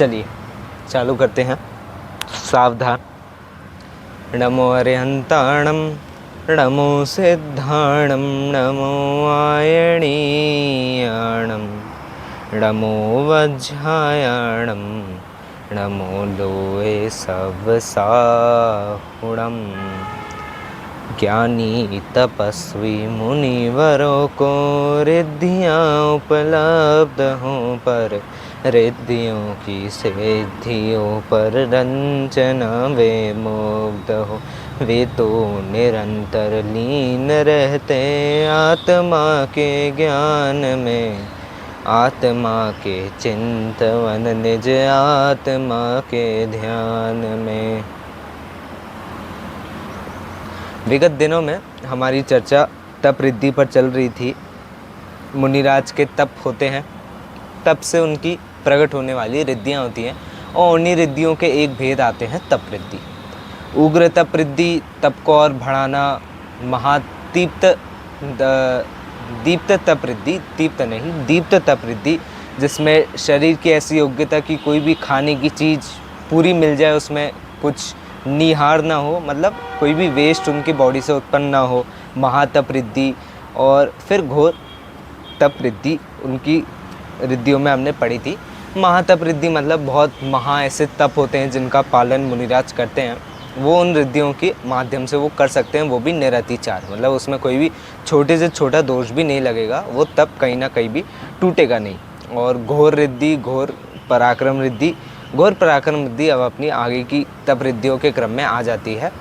चलिए चालू करते हैं। सावधान। नमो अरिहंताणं नमो सिद्धाणं नमो आयणीयाणं नमो वज्रायाणं नमो लोहे सवसाहुणं। ज्ञानी तपस्वी मुनिवरों को रिद्धियाँ उपलब्ध हों, पर रिद्धियों की सिद्धियों पर रंजना वे मुग्ध हो। वे तो निरंतर लीन रहते आत्मा के ज्ञान में, आत्मा के चिंतवन निज आत्मा के ध्यान में। विगत दिनों में हमारी चर्चा तप रिद्धि पर चल रही थी। मुनिराज के तप होते हैं, तप से उनकी प्रकट होने वाली रिद्धियाँ होती हैं, और उन्हीं रिद्धियों के एक भेद आते हैं तप रिद्धि। उग्र तप रिद्धि, तप को और बढ़ाना। महादीप्त दीप्त तप रिद्धि, दीप्त नहीं दीप्त तप रिद्धि, जिसमें शरीर की ऐसी योग्यता कि कोई भी खाने की चीज़ पूरी मिल जाए, उसमें कुछ निहार ना हो, मतलब कोई भी वेस्ट उनकी बॉडी से उत्पन्न ना हो। महातप रिद्धि। और फिर घोर तप रिद्धि उनकी रिद्धियों में हमने पढ़ी थी। महातप रिद्धि मतलब बहुत महा ऐसे तप होते हैं जिनका पालन मुनिराज करते हैं, वो उन रिद्धियों के माध्यम से वो कर सकते हैं, वो भी निरतिचार, मतलब उसमें कोई भी छोटे से छोटा दोष भी नहीं लगेगा, वो तप कहीं ना कहीं भी टूटेगा नहीं। और घोर रिद्धि, घोर पराक्रम रिद्धि, घोर पराक्रम रिद्धि अब अपनी आगे की तप रिद्धियों के क्रम में आ जाती है।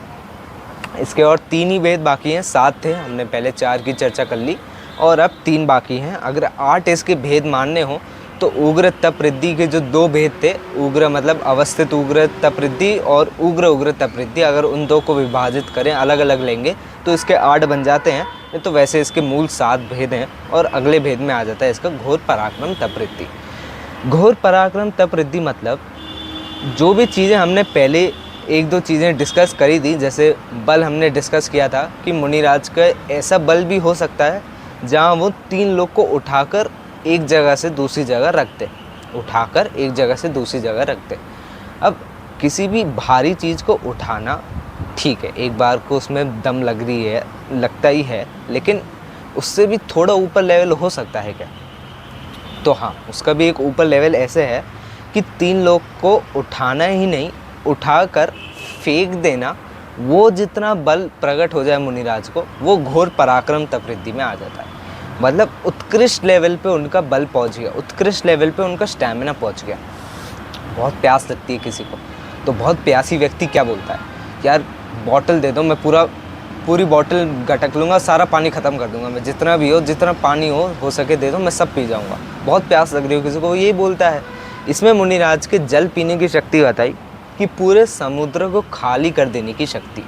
इसके और 3 ही भेद बाकी हैं। 7 थे, हमने पहले 4 की चर्चा कर ली और अब 3 बाकी हैं। अगर 8 इसके भेद मानने हो तो उग्र तप रिद्धि के जो 2 भेद थे, उग्र मतलब अवस्थित उग्र तप रिद्धि और उग्र तप रिद्धि, अगर उन 2 को विभाजित करें, अलग अलग लेंगे तो इसके 8 बन जाते हैं। नहीं तो वैसे इसके मूल 7 भेद हैं और अगले भेद में आ जाता है इसका घोर पराक्रम तप रिद्धि। घोर पराक्रम तप रिद्धि मतलब जो भी चीज़ें हमने पहले 1-2 चीज़ें डिस्कस करी थी, जैसे बल हमने डिस्कस किया था कि मुनिराज का ऐसा बल भी हो सकता है जहाँ वो 3 लोग को उठाकर एक जगह से दूसरी जगह रखते, उठाकर एक जगह से दूसरी जगह रखते। अब किसी भी भारी चीज़ को उठाना ठीक है, एक बार को उसमें दम लग रही है, लगता ही है, लेकिन उससे भी थोड़ा ऊपर लेवल हो सकता है क्या? तो हाँ, उसका भी एक ऊपर लेवल ऐसे है कि 3 लोग को उठाना ही नहीं, उठाकर फेंक देना, वो जितना बल प्रकट हो जाए मुनिराज को, वो घोर पराक्रम तप रिद्धि में आ जाता है। मतलब उत्कृष्ट लेवल पे उनका बल पहुंच गया, उत्कृष्ट लेवल पे उनका स्टैमिना पहुंच गया। बहुत प्यास लगती है किसी को, तो बहुत प्यासी व्यक्ति क्या बोलता है, यार बॉटल दे दो, मैं पूरी बॉटल गटक लूँगा, सारा पानी ख़त्म कर दूँगा, मैं जितना भी हो, जितना पानी हो सके दे दो, मैं सब पी जाऊँगा। बहुत प्यास लग रही हो किसी को, वो यही बोलता है। इसमें मुनिराज के जल पीने की शक्ति बताई कि पूरे समुद्र को खाली कर देने की शक्ति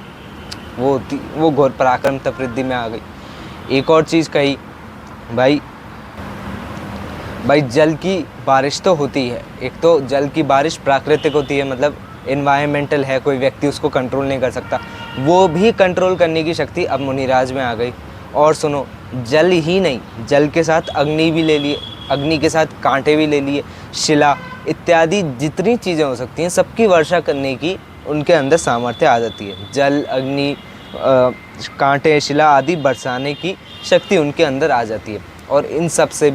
वो घोर पराक्रम तप रिद्धि में आ गई। एक और चीज़ कही, भाई जल की बारिश तो होती है, एक तो जल की बारिश प्राकृतिक होती है, मतलब एनवायरमेंटल है, कोई व्यक्ति उसको कंट्रोल नहीं कर सकता, वो भी कंट्रोल करने की शक्ति अब मुनिराज में आ गई। और सुनो, जल ही नहीं, जल के साथ अग्नि भी ले लिए, अग्नि के साथ कांटे भी ले लिए, शिला इत्यादि जितनी चीज़ें हो सकती हैं सबकी वर्षा करने की उनके अंदर सामर्थ्य आ जाती है। जल, अग्नि, कांटे, शिला आदि बरसाने की शक्ति उनके अंदर आ जाती है। और इन सब से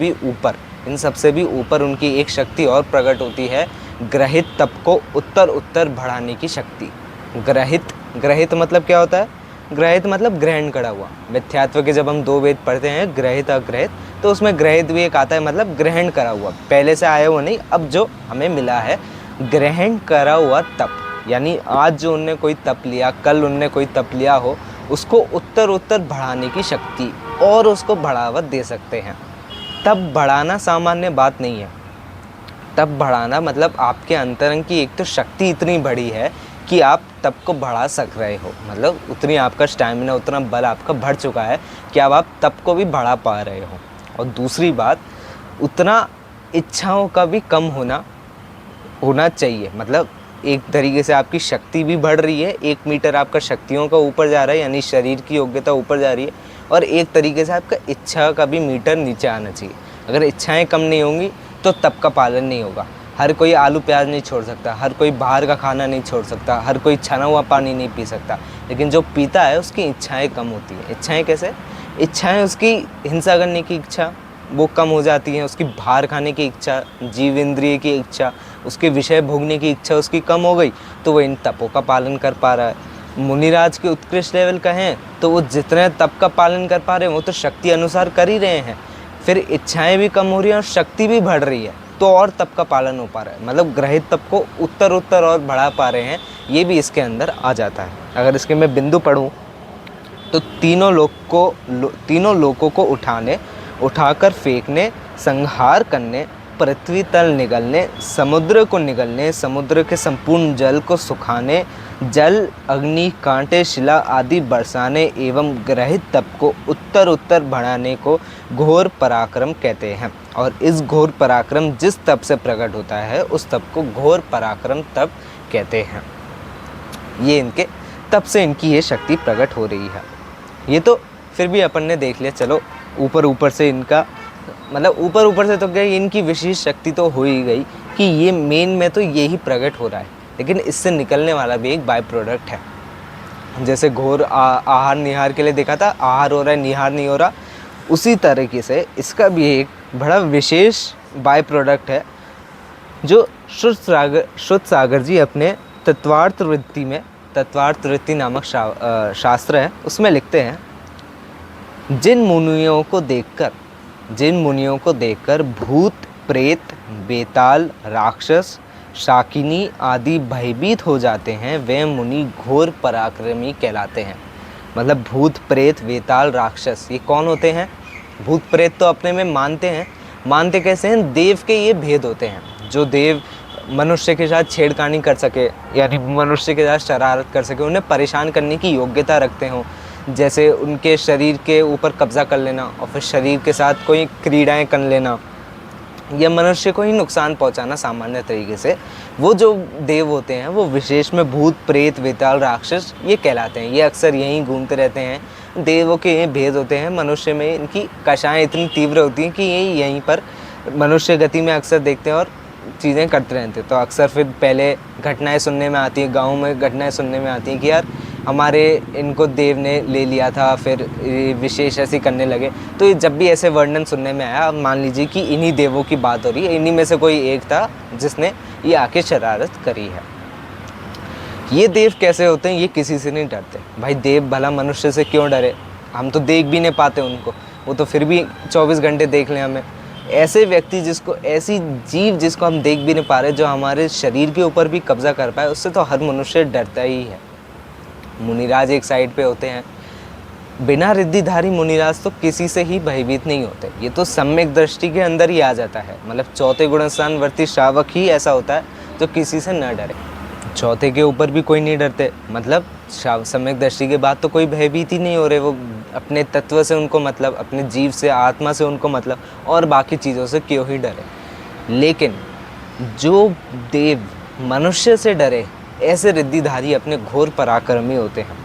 भी ऊपर उनकी एक शक्ति और प्रकट होती है, ग्रहित तप को उत्तर बढ़ाने की शक्ति। ग्रहित मतलब क्या होता है? ग्रहित मतलब ग्रहण करा हुआ। मिथ्यात्व के जब हम 2 वेद पढ़ते हैं, ग्रहित अग्रहित, तो उसमें ग्रहित भी एक आता है, मतलब ग्रहण करा हुआ, पहले से आया हुआ नहीं, अब जो हमें मिला है ग्रहण करा हुआ तप। यानी आज जो उनने कोई तप लिया, कल उनने कोई तप लिया हो, उसको उत्तर बढ़ाने की शक्ति और उसको बढ़ावा दे सकते हैं। तप बढ़ाना सामान्य बात नहीं है। तप बढ़ाना मतलब आपके अंतरंग की एक तो शक्ति इतनी बड़ी है कि आप तप को बढ़ा सक रहे हो, मतलब उतनी आपका स्टैमिना, उतना बल आपका बढ़ चुका है कि अब आप तप को भी बढ़ा पा रहे हो। और दूसरी बात, उतना इच्छाओं का भी कम होना चाहिए, मतलब एक तरीके से आपकी शक्ति भी बढ़ रही है, 1 मीटर आपका शक्तियों का ऊपर जा रहा है, यानी शरीर की योग्यता ऊपर जा रही है, और एक तरीके से आपका इच्छा का भी मीटर नीचे आना चाहिए। अगर इच्छाएं कम नहीं होंगी तो तप का पालन नहीं होगा। हर कोई आलू प्याज नहीं छोड़ सकता, हर कोई बाहर का खाना नहीं छोड़ सकता, हर कोई छना हुआ पानी नहीं पी सकता, लेकिन जो पीता है उसकी इच्छाएं कम होती हैं। इच्छाएं कैसे? इच्छाएं, उसकी हिंसा करने की इच्छा वो कम हो जाती है, उसकी बाहर खाने की इच्छा, जीव इंद्रिय की इच्छा, उसके विषय भोगने की इच्छा उसकी कम हो गई, तो वो इन तपों का पालन कर पा रहा है। मुनिराज के उत्कृष्ट लेवल का हैं तो वो जितने तप का पालन कर पा रहे हैं वो तो शक्ति अनुसार कर ही रहे हैं, फिर इच्छाएं भी कम हो रही हैं और शक्ति भी बढ़ रही है, तो और तप का पालन हो पा रहा है, मतलब ग्रहित तप को उत्तर उत्तर और बढ़ा पा रहे हैं, ये भी इसके अंदर आ जाता है। अगर इसके मैं बिंदु पढ़ूँ तो तीनों लोकों को उठाकर फेंकने, संहार करने, पृथ्वी तल निगलने, समुद्र को निगलने, समुद्र के संपूर्ण जल को सुखाने, जल, अग्नि, कांटे, शिला आदि बरसाने एवं ग्रहित तप को उत्तर उत्तर बढ़ाने को घोर पराक्रम कहते हैं। और इस घोर पराक्रम जिस तप से प्रकट होता है उस तप को घोर पराक्रम तप कहते हैं। ये इनके तप से इनकी ये शक्ति प्रकट हो रही है। ये तो फिर भी अपन ने देख लिया, चलो ऊपर से इनका मतलब ऊपर से तो क्या, इनकी विशेष शक्ति तो हो ही गई कि ये मेन में तो यही प्रकट हो रहा है, लेकिन इससे निकलने वाला भी एक बाय प्रोडक्ट है। जैसे घोर आहार निहार के लिए देखा था, आहार हो रहा है निहार नहीं हो रहा, उसी तरीके से इसका भी एक बड़ा विशेष बाय प्रोडक्ट है जो श्रुत सागर जी अपने तत्वार्थ वृत्ति नामक शास्त्र है उसमें लिखते हैं, जिन मुनियों को देखकर भूत, प्रेत, बेताल, राक्षस, शाकिनी आदि भयभीत हो जाते हैं, वे मुनि घोर पराक्रमी कहलाते हैं। मतलब भूत, प्रेत, बेताल, राक्षस ये कौन होते हैं? भूत प्रेत तो अपने में मानते कैसे हैं? देव के ये भेद होते हैं, जो देव मनुष्य के साथ छेड़खानी कर सके, यानी मनुष्य के साथ शरारत कर सके, उन्हें परेशान करने की योग्यता रखते हों, जैसे उनके शरीर के ऊपर कब्जा कर लेना और फिर शरीर के साथ कोई क्रीड़ाएं कर लेना या मनुष्य को ही नुकसान पहुंचाना सामान्य तरीके से, वो जो देव होते हैं वो विशेष में भूत, प्रेत, वेताल, राक्षस ये कहलाते हैं। ये अक्सर यहीं घूमते रहते हैं। देवों के ये भेद होते हैं, मनुष्य में इनकी कषाएँ इतनी तीव्र होती हैं कि ये यहीं पर मनुष्य गति में अक्सर देखते हैं और चीज़ें करते रहते हैं। तो अक्सर फिर पहले घटनाएं सुनने में आती हैं, गाँव में घटनाएं सुनने में आती हैं कि यार हमारे इनको देव ने ले लिया था, फिर विशेष ऐसी करने लगे। तो ये जब भी ऐसे वर्णन सुनने में आया, मान लीजिए कि इन्हीं देवों की बात हो रही है, इन्हीं में से कोई एक था जिसने ये आके शरारत करी है। ये देव कैसे होते हैं? ये किसी से नहीं डरते। भाई देव भला मनुष्य से क्यों डरे? हम तो देख भी नहीं पाते उनको, वो तो फिर भी 24 घंटे देख लें हमें। ऐसे व्यक्ति ऐसी जीव जिसको हम देख भी नहीं पा रहे, जो हमारे शरीर के ऊपर भी कब्जा कर पाए, उससे तो हर मनुष्य डरता ही है। मुनिराज एक साइड पे होते हैं, बिना रिद्धिधारी मुनिराज तो किसी से ही भयभीत नहीं होते। ये तो सम्यक दृष्टि के अंदर ही आ जाता है, मतलब चौथे गुणस्थान वर्ती श्रावक ही ऐसा होता है जो किसी से न डरे। चौथे के ऊपर भी कोई नहीं डरते, मतलब सम्यक दृष्टि के बाद तो कोई भयभीत ही नहीं हो रहे, वो अपने तत्व से उनको मतलब, अपने जीव से, आत्मा से उनको मतलब, और बाकी चीज़ों से क्यों ही डरे। लेकिन जो देव मनुष्य से डरे, ऐसे रिद्धिधारी अपने घोर पराक्रमी होते हैं।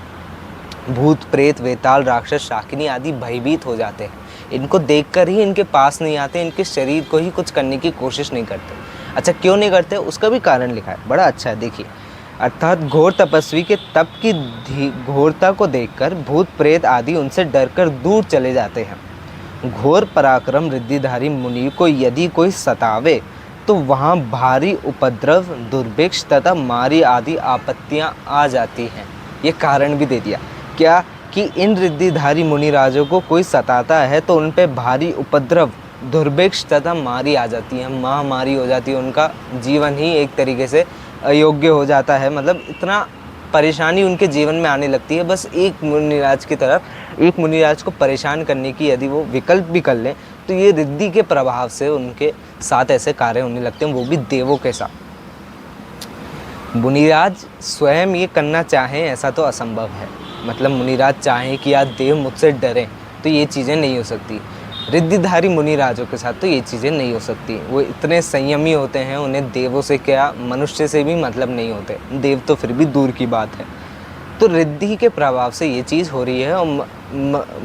भूत, प्रेत, वेताल, राक्षस, शाकिनी आदि भयभीत हो जाते हैं, इनको देखकर ही इनके पास नहीं आते, इनके शरीर को ही कुछ करने की कोशिश नहीं करते। अच्छा, क्यों नहीं करते? उसका भी कारण लिखा है, बड़ा अच्छा है, देखिए। अर्थात घोर तपस्वी के तप की घोरता को देखकर भूत, प्रेत आदि उनसे डरकर दूर चले जाते हैं। घोर पराक्रम रिद्धिधारी मुनि को यदि कोई सतावे तो वहाँ भारी उपद्रव, दुर्भिक्ष तथा मारी आदि आपत्तियाँ आ जाती हैं। ये कारण भी दे दिया क्या कि इन रिद्धिधारी मुनिराजों को कोई सताता है तो उन पे भारी उपद्रव, दुर्भिक्ष तथा मारी आ जाती है, महामारी हो जाती है, उनका जीवन ही एक तरीके से अयोग्य हो जाता है। मतलब इतना परेशानी उनके जीवन में आने लगती है, बस एक मुनिराज को परेशान करने की यदि वो विकल्प भी कर लें तो ये रिद्धि के प्रभाव से उनके साथ ऐसे कार्य होने लगते हैं, वो भी देवों के साथ। मुनिराज स्वयं ये करना चाहें ऐसा तो असंभव है, मतलब मुनिराज चाहें कि यार देव मुझसे डरें तो ये चीज़ें नहीं हो सकती। रिद्धिधारी मुनिराजों के साथ तो ये चीज़ें नहीं हो सकती, वो इतने संयमी होते हैं, उन्हें देवों से क्या मनुष्य से भी मतलब नहीं होते, देव तो फिर भी दूर की बात है। तो रिद्धि के प्रभाव से ये चीज़ हो रही है और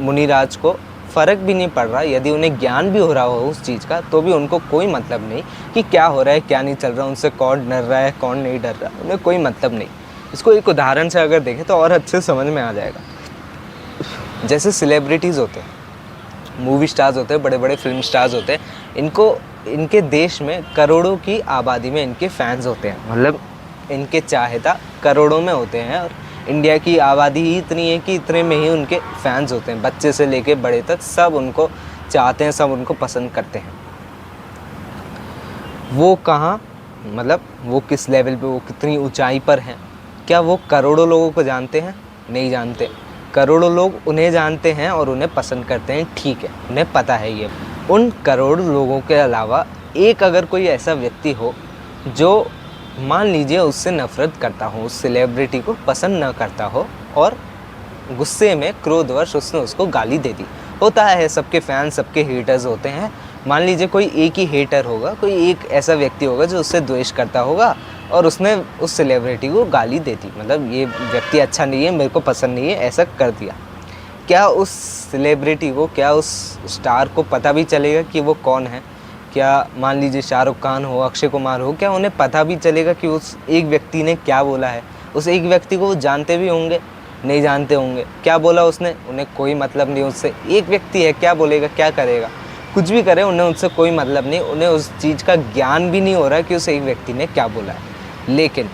मुनिराज को फ़र्क भी नहीं पड़ रहा, यदि उन्हें ज्ञान भी हो रहा हो उस चीज़ का, तो भी उनको कोई मतलब नहीं कि क्या हो रहा है क्या नहीं चल रहा, उनसे कौन डर रहा है कौन नहीं डर रहा, उन्हें कोई मतलब नहीं। इसको एक उदाहरण से अगर देखें तो और अच्छे समझ में आ जाएगा। जैसे सेलिब्रिटीज़ होते हैं, मूवी स्टार्स होते हैं, बड़े बड़े फिल्म स्टार्स होते हैं, इनके देश में करोड़ों की आबादी में इनके फैंस होते हैं, मतलब इनके चाहता करोड़ों में होते हैं। और इंडिया की आबादी ही इतनी है कि इतने में ही उनके फैंस होते हैं, बच्चे से लेके बड़े तक सब उनको चाहते हैं, सब उनको पसंद करते हैं। वो कहाँ, मतलब वो किस लेवल पे, वो कितनी ऊंचाई पर हैं? क्या वो करोड़ों लोगों को जानते हैं? नहीं जानते। करोड़ों लोग उन्हें जानते हैं और उन्हें पसंद करते हैं, ठीक है, उन्हें पता है ये। उन करोड़ लोगों के अलावा एक अगर कोई ऐसा व्यक्ति हो जो मान लीजिए उससे नफ़रत करता हो, उस सेलिब्रिटी को पसंद न करता हो और गुस्से में क्रोधवश उसने उसको गाली दे दी। होता है, सबके फैन सबके हेटर्स होते हैं। मान लीजिए कोई एक ही हेटर होगा, कोई एक ऐसा व्यक्ति होगा जो उससे द्वेष करता होगा और उसने उस सेलिब्रिटी को गाली दे दी, मतलब ये व्यक्ति अच्छा नहीं है, मेरे को पसंद नहीं है, ऐसा कर दिया। क्या उस सेलिब्रिटी को, क्या उस स्टार को पता भी चलेगा कि वो कौन है? क्या मान लीजिए शाहरुख खान हो, अक्षय कुमार हो, क्या उन्हें पता भी चलेगा कि उस एक व्यक्ति ने क्या बोला है? उस एक व्यक्ति को वो जानते भी होंगे? नहीं जानते होंगे। क्या बोला उसने? उन्हें कोई मतलब नहीं उससे। एक व्यक्ति है, क्या बोलेगा, क्या करेगा, कुछ भी करे, उन्हें उससे कोई मतलब नहीं, उन्हें उस चीज़ का ज्ञान भी नहीं हो रहा कि उस एक व्यक्ति ने क्या बोला है। लेकिन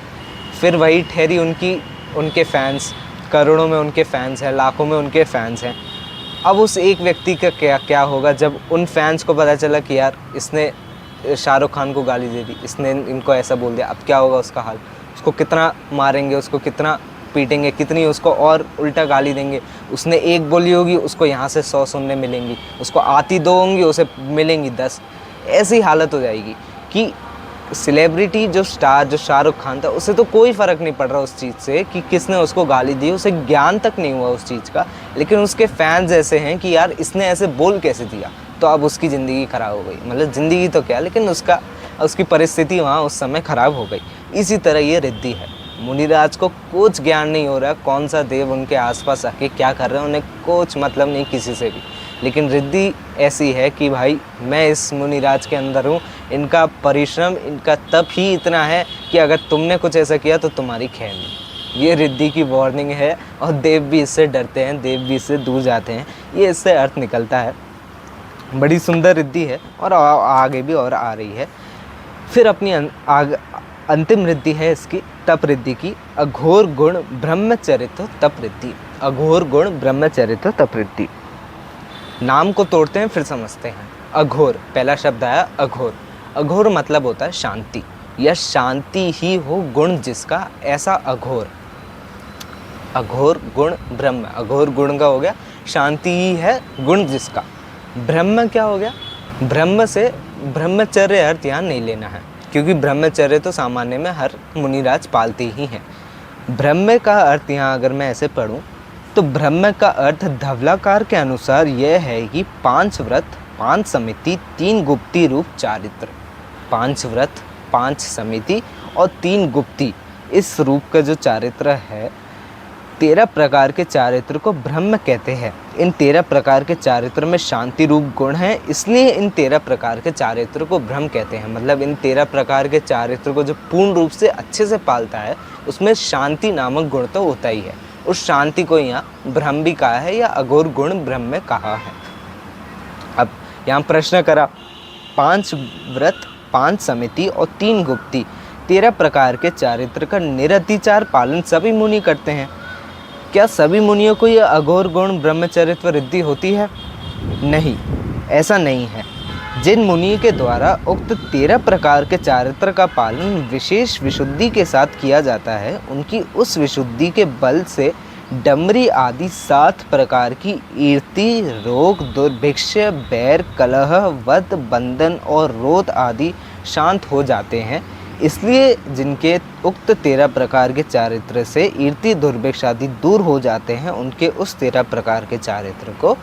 फिर वही ठहरी उनके फैंस, करोड़ों में उनके फैंस हैं, लाखों में उनके फैंस हैं। अब उस एक व्यक्ति का क्या होगा जब उन फैंस को पता चला कि यार इसने शाहरुख खान को गाली दे दी, इसने इनको ऐसा बोल दिया, अब क्या होगा उसका हाल? उसको कितना मारेंगे, उसको कितना पीटेंगे, कितनी उसको और उल्टा गाली देंगे। उसने एक बोली होगी, उसको यहाँ से 100 सुनने मिलेंगी, उसको आती 2 होंगी, उसे मिलेंगी 10। ऐसी हालत हो जाएगी कि सेलिब्रिटी जो स्टार, जो शाहरुख खान था, उसे तो कोई फ़र्क नहीं पड़ रहा उस चीज़ से कि किसने उसको गाली दी, उसे ज्ञान तक नहीं हुआ उस चीज़ का। लेकिन उसके फैंस ऐसे हैं कि यार इसने ऐसे बोल कैसे दिया, तो अब उसकी ज़िंदगी ख़राब हो गई। मतलब ज़िंदगी तो क्या, लेकिन उसकी परिस्थिति वहाँ उस समय ख़राब हो गई। इसी तरह ये रिद्धि है। मुनिराज को कुछ ज्ञान नहीं हो रहा, कौन सा देव उनके आसपास आके क्या कर रहे हैं, उन्हें कुछ मतलब नहीं किसी से भी। लेकिन रिद्धि ऐसी है कि भाई मैं इस मुनिराज के अंदर हूँ, इनका परिश्रम, इनका तप ही इतना है कि अगर तुमने कुछ ऐसा किया तो तुम्हारी खैर नहीं। ये रिद्धि की वार्निंग है और देव भी इससे डरते हैं, देव भी इससे दूर जाते हैं। ये इससे अर्थ निकलता है। बड़ी सुंदर रिद्धि है और आगे भी और आ रही है। फिर अपनी अंतिम रिद्धि है इसकी तप रिद्धि की, अघोर गुण ब्रह्मचरित्र तप रिद्धि। अघोर गुण ब्रह्मचरित्र तप रिद्धि। नाम को तोड़ते हैं फिर समझते हैं। अघोर, पहला शब्द आया अघोर। अघोर मतलब होता है शांति, या शांति ही हो गुण जिसका, ऐसा अघोर। अघोर गुण ब्रह्म, अघोर गुण का हो गया, शांति ही है गुण जिसका। ब्रह्म क्या हो गया? ब्रह्म से ब्रह्मचर्य अर्थ यहाँ नहीं लेना है, क्योंकि ब्रह्मचर्य तो सामान्य में हर मुनिराज पालते ही हैं। ब्रह्म का अर्थ यहाँ अगर मैं ऐसे पढ़ूँ तो ब्रह्म का अर्थ धवलाकार के अनुसार यह है कि 5 व्रत, 5 समिति, 3 गुप्ती रूप चारित्र। 5 व्रत, 5 समिति और 3 गुप्ती, इस रूप का जो चारित्र है, 13 प्रकार के चारित्र को ब्रह्म कहते हैं। इन 13 प्रकार के चारित्र में शांति रूप गुण है, इसलिए इन 13 प्रकार के चारित्र को ब्रह्म कहते हैं। मतलब इन 13 प्रकार के चारित्र को जो पूर्ण रूप से अच्छे से पालता है, उसमें शांति नामक गुण तो होता ही है। उस शांति को यहाँ ब्रह्म भी कहा है या अघोर गुण ब्रह्म में कहा है। अब यहाँ प्रश्न करा, 5 व्रत, 5 समिति और 3 गुप्ती, 13 प्रकार के चारित्र का निरतिचार पालन सभी मुनि करते हैं। क्या सभी मुनियों को यह अघोर गुण ब्रह्मचरित्र रिद्धि होती है? नहीं, ऐसा नहीं है। जिन मुनि के द्वारा उक्त 13 प्रकार के चारित्र का पालन विशेष विशुद्धि के साथ किया जाता है, उनकी उस विशुद्धि के बल से डमरी आदि 7 प्रकार की ईर्ति, रोग, दुर्भिक्ष, बैर, कलह, वध, बंधन और रोध आदि शांत हो जाते हैं। इसलिए जिनके उक्त 13 प्रकार के चारित्र से ईर्ति, दुर्भिक्ष आदि दूर हो जाते हैं, उनके उस 13 प्रकार के चारित्र को,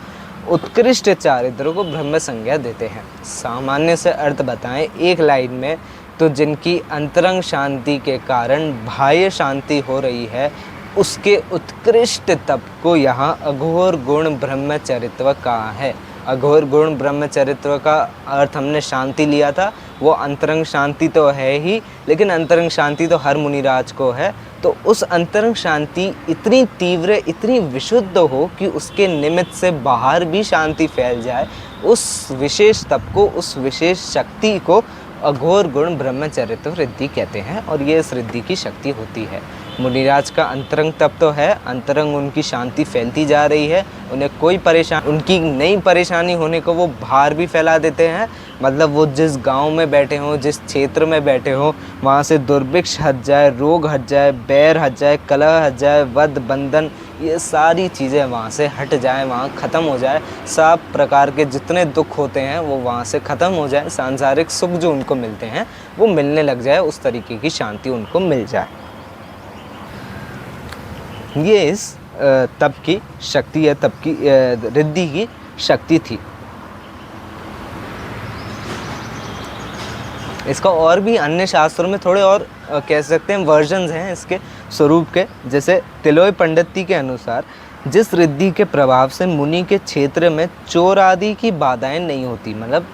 उत्कृष्ट चारित्र को ब्रह्म संज्ञा देते हैं। सामान्य से अर्थ बताएं एक लाइन में, तो जिनकी अंतरंग शांति के कारण बाह्य शांति हो रही है, उसके उत्कृष्ट तप को यहाँ अघोर गुण ब्रह्मचरित्व कहा है। अघोर गुण ब्रह्मचरित्व का अर्थ हमने शांति लिया था, वो अंतरंग शांति तो है ही, लेकिन अंतरंग शांति तो हर मुनिराज को है। तो उस अंतरंग शांति इतनी तीव्र, इतनी विशुद्ध हो कि उसके निमित्त से बाहर भी शांति फैल जाए, उस विशेष तप को, उस विशेष शक्ति को अघोर गुण ब्रह्मचरित्व रिद्धि कहते हैं। और ये इस रिद्धि की शक्ति होती है। मुनिराज का अंतरंग तप तो है, अंतरंग उनकी शांति फैलती जा रही है, उन्हें कोई उनकी नई परेशानी होने को वो बाहर भी फैला देते हैं। मतलब वो जिस गांव में बैठे हों, जिस क्षेत्र में बैठे हों, वहाँ से दुर्भिक्ष हट जाए, रोग हट जाए, बैर हट जाए, कलह हट जाए, वध बंधन, ये सारी चीज़ें वहाँ से हट जाएं, वहाँ ख़त्म हो जाए। सब प्रकार के जितने दुख होते हैं वो वहाँ से ख़त्म हो जाए, सांसारिक सुख जो उनको मिलते हैं वो मिलने लग जाए, उस तरीके की शांति उनको मिल जाए। ये इस तप की शक्ति है, तप की रिद्धि की शक्ति थी। इसका और भी अन्य शास्त्रों में थोड़े और कह सकते हैं वर्जन्स हैं इसके स्वरूप के। जैसे तिलोय पंडिती के अनुसार जिस रिद्धि के प्रभाव से मुनि के क्षेत्र में चोर आदि की बाधाएं नहीं होती, मतलब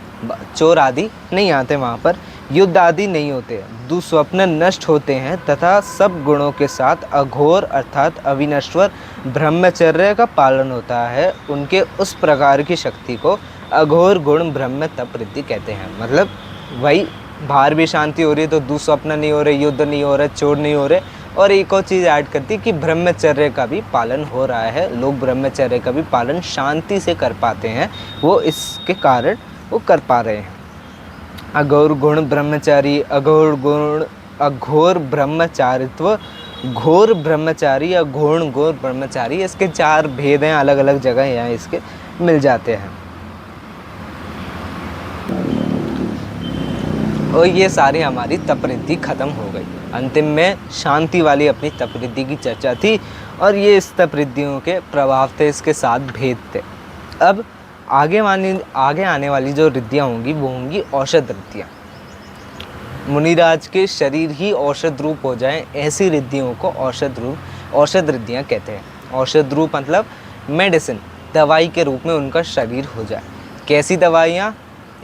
चोर आदि नहीं आते वहाँ पर, युद्ध आदि नहीं होते, दुस्वप्न नष्ट होते हैं तथा सब गुणों के साथ अघोर अर्थात अविनश्वर ब्रह्मचर्य का पालन होता है, उनके उस प्रकार की शक्ति को अघोर गुण ब्रह्म तप रिद्धि कहते हैं। मतलब वही बाहर भी शांति हो रही है तो दुस्वप्न नहीं हो रहे, युद्ध नहीं हो रहे, चोर नहीं हो रहे, और एक और चीज़ ऐड करती कि ब्रह्मचर्य का भी पालन हो रहा है, लोग ब्रह्मचर्य का भी पालन शांति से कर पाते हैं, वो इसके कारण वो कर पा रहे हैं। अघोर गुण ब्रह्मचारी, अघोर ब्रह्मचारित्व, घोर ब्रह्मचारी या घोर घोर ब्रह्मचारी, इसके 4 भेद हैं, अलग अलग जगह यहाँ इसके मिल जाते हैं। और ये सारी हमारी तप रिद्धि खत्म हो गई। अंतिम में शांति वाली अपनी तप रिद्धि की चर्चा थी, और ये इस तप रिद्धियों के प्रभाव थे, इसके 7 भेद थे। अब आगे आने वाली जो रिद्धियाँ होंगी वो होंगी औषध रिद्धियाँ। मुनिराज के शरीर ही औषध रूप हो जाए, ऐसी रिद्धियों को औषध रिद्धियाँ कहते हैं। औषध रूप मतलब मेडिसिन, दवाई के रूप में उनका शरीर हो जाए। कैसी दवाइयाँ?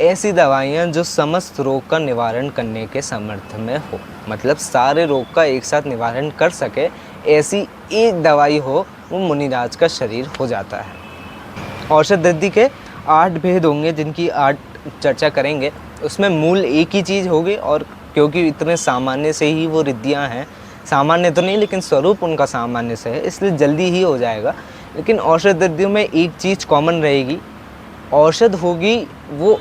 ऐसी दवाइयाँ जो समस्त रोग का निवारण करने के समर्थ में हो, मतलब सारे रोग का एक साथ निवारण कर सके, ऐसी एक दवाई हो, वो मुनिराज का शरीर हो जाता है। औषध रिद्धि के 8 भेद होंगे जिनकी 8 चर्चा करेंगे। उसमें मूल एक ही चीज़ होगी, और क्योंकि इतने सामान्य से ही वो रिद्धियाँ हैं, सामान्य तो नहीं लेकिन स्वरूप उनका सामान्य से है, इसलिए जल्दी ही हो जाएगा। लेकिन औषध रिद्धियों में एक चीज़ कॉमन रहेगी, औषध होगी वो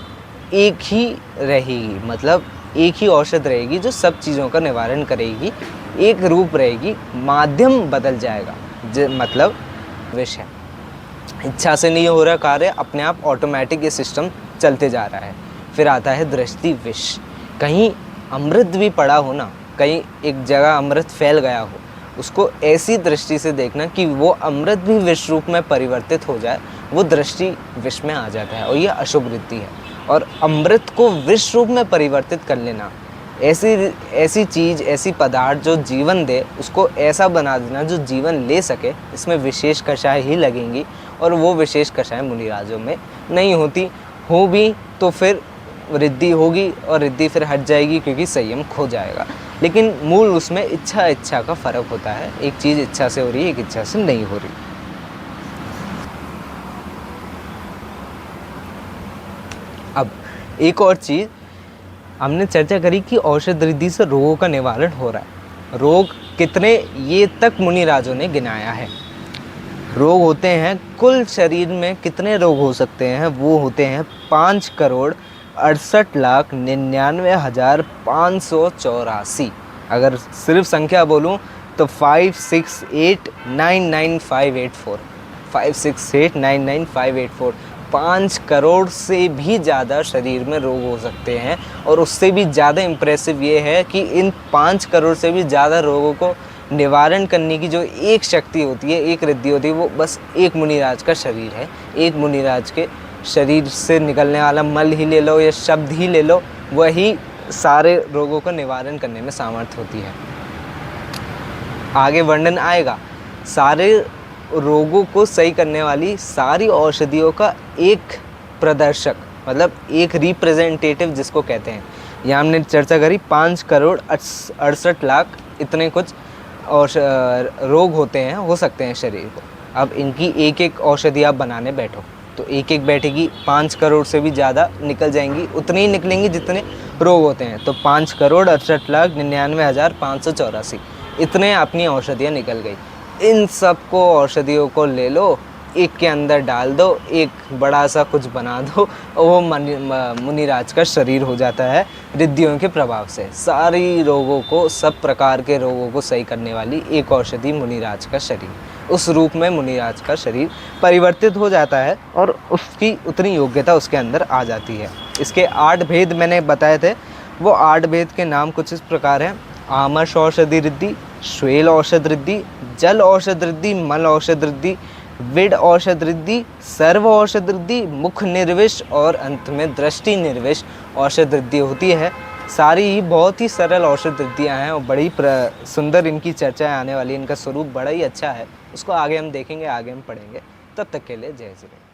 एक ही रहेगी, मतलब एक ही औषध रहेगी जो सब चीज़ों का निवारण करेगी, एक रूप रहेगी, माध्यम बदल जाएगा। मतलब विष है, इच्छा से नहीं हो रहा कार्य, अपने आप ऑटोमेटिक ये सिस्टम चलते जा रहा है। फिर आता है दृष्टि विष। कहीं अमृत भी पड़ा हो ना, कहीं एक जगह अमृत फैल गया हो, उसको ऐसी दृष्टि से देखना कि वो अमृत भी विष रूप में परिवर्तित हो जाए, वो दृष्टि विष में आ जाता है, और ये अशुभ रिद्धि है। और अमृत को विष रूप में परिवर्तित कर लेना, ऐसी चीज़, ऐसी पदार्थ जो जीवन दे, उसको ऐसा बना देना जो जीवन ले सके, इसमें विशेष कषाय ही लगेंगी, और वो विशेष कषाय मुनिराजों में नहीं होती। हो भी तो फिर रिद्धि होगी, और रिद्धि फिर हट जाएगी क्योंकि संयम खो जाएगा। लेकिन मूल उसमें इच्छा का फ़र्क होता है, एक चीज़ इच्छा से हो रही है, एक इच्छा से नहीं हो रही। अब एक और चीज़ हमने चर्चा करी कि औषध रिद्धि से रोगों का निवारण हो रहा है। रोग कितने, ये तक मुनिराजों ने गिनाया है। रोग होते हैं, कुल शरीर में कितने रोग हो सकते हैं? वो होते हैं 5,68,99,584। अगर सिर्फ संख्या बोलूं तो 568,99,584 568,99,584 5 करोड़ से भी ज़्यादा शरीर में रोग हो सकते हैं। और उससे भी ज़्यादा इम्प्रेसिव ये है कि इन 5 करोड़ से भी ज़्यादा रोगों को निवारण करने की जो एक शक्ति होती है, एक रिद्धि होती है, वो बस एक मुनिराज का शरीर है। एक मुनिराज के शरीर से निकलने वाला मल ही ले लो या शब्द ही ले लो, वही सारे रोगों को निवारण करने में सामर्थ्य होती है। आगे वर्णन आएगा सारे रोगों को सही करने वाली सारी औषधियों का एक प्रदर्शक, मतलब एक रिप्रेजेंटेटिव जिसको कहते हैं। यहाँ हमने चर्चा करी 5,68,00,000 इतने कुछ रोग होते हैं, हो सकते हैं शरीर को। अब इनकी एक एक औषधि आप बनाने बैठो तो एक एक बैठेगी 5 करोड़ से भी ज़्यादा निकल जाएंगी, उतनी ही निकलेंगी जितने रोग होते हैं। तो 5,68,99,584 इतने अपनी औषधियाँ निकल गई। इन सबको औषधियों को ले लो, एक के अंदर डाल दो, एक बड़ा सा कुछ बना दो और वो मुनिराज का शरीर हो जाता है रिद्धियों के प्रभाव से। सारी रोगों को, सब प्रकार के रोगों को सही करने वाली एक औषधि मुनिराज का शरीर। उस रूप में मुनिराज का शरीर परिवर्तित हो जाता है और उसकी उतनी योग्यता उसके अंदर आ जाती है। इसके 8 भेद मैंने बताए थे, वो 8 भेद के नाम कुछ इस प्रकार हैं। आमश औषधि रिद्धि, श्वेल औषध रिद्धि, जल औषध रिद्धि, मल औषध रिद्धि, विड औषध रिद्धि, सर्व औषध रिद्धि, मुख निर्विष और अंत में दृष्टि निर्विष औषध रिद्धि होती है। सारी ही बहुत ही सरल औषध रिद्धियाँ हैं और बड़ी सुंदर इनकी चर्चाएं आने वाली। इनका स्वरूप बड़ा ही अच्छा है, उसको आगे हम देखेंगे, आगे हम पढ़ेंगे। तब तक के लिए जय श्री राम।